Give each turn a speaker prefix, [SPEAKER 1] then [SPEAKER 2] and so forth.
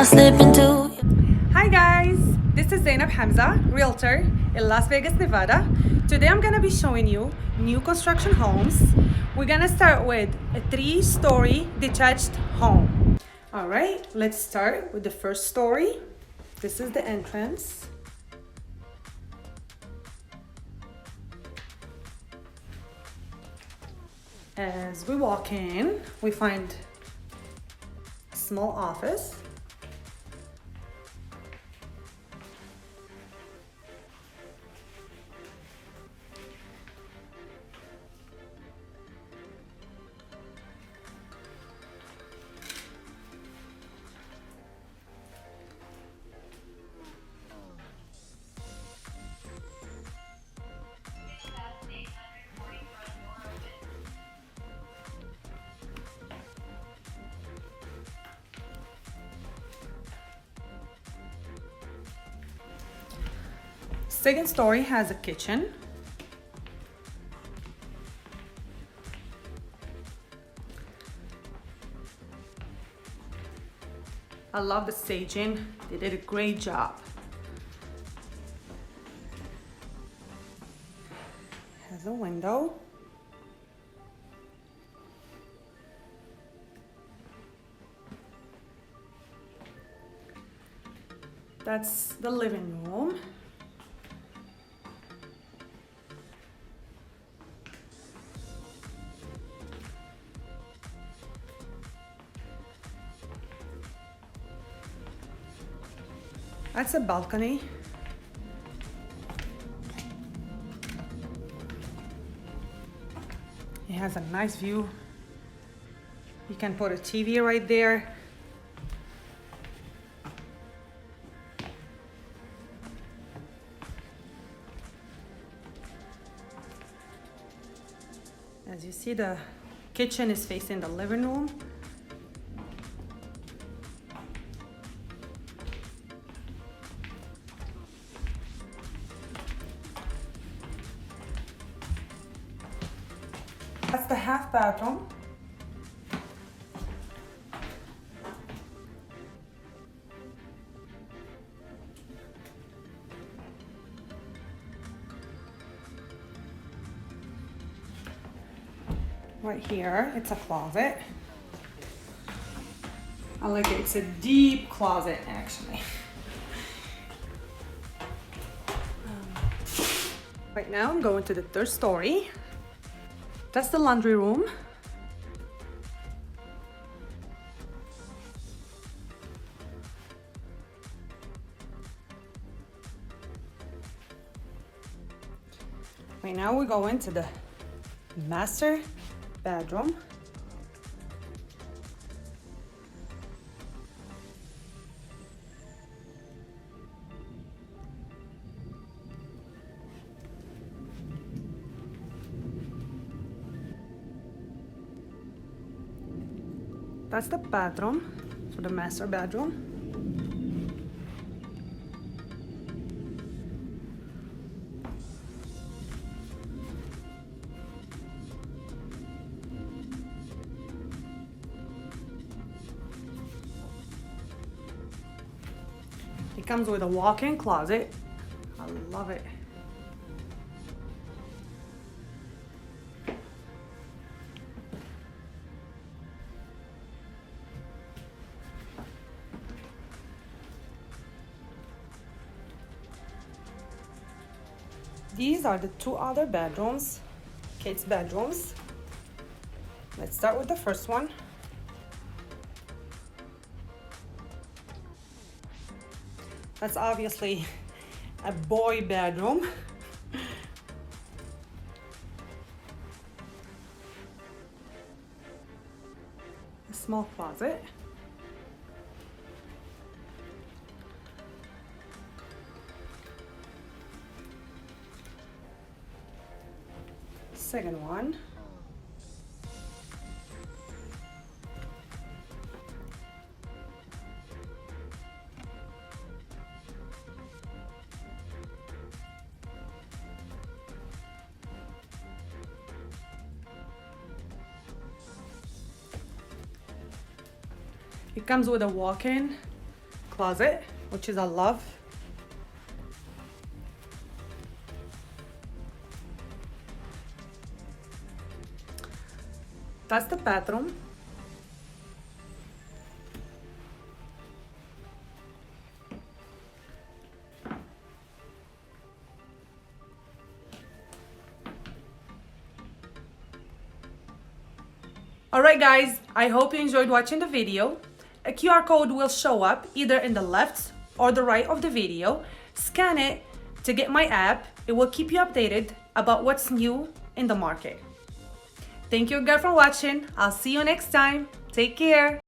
[SPEAKER 1] slip into.
[SPEAKER 2] Hi guys, this is Zainab Hamza, Realtor in Las Vegas, Nevada. Today I'm gonna be showing you new construction homes. We're gonna start with a 3-story detached home. All right, let's start with the first story. This is the entrance. As we walk in, we find a small office. Second story has a kitchen. I love the staging. They did a great job. Has a window. That's the living room. That's a balcony. It has a nice view. You can put a TV right there. As you see, the kitchen is facing the living room. That's the half bathroom. Right here, it's a closet. I like it. It's a deep closet, actually. Right now, I'm going to the third story. That's the laundry room. Right now we go into the master bedroom. That's the bathroom, so the master bedroom. It comes with a walk-in closet. I love it. These are the 2 other bedrooms, kids' bedrooms. Let's start with the first one. That's obviously a boy bedroom. A small closet. Second one. It comes with a walk-in closet, which is I love. That's the bathroom. Alright guys, I hope you enjoyed watching the video. A QR code will show up either in the left or the right of the video. Scan it to get my app. It will keep you updated about what's new in the market. Thank you again for watching. I'll see you next time. Take care.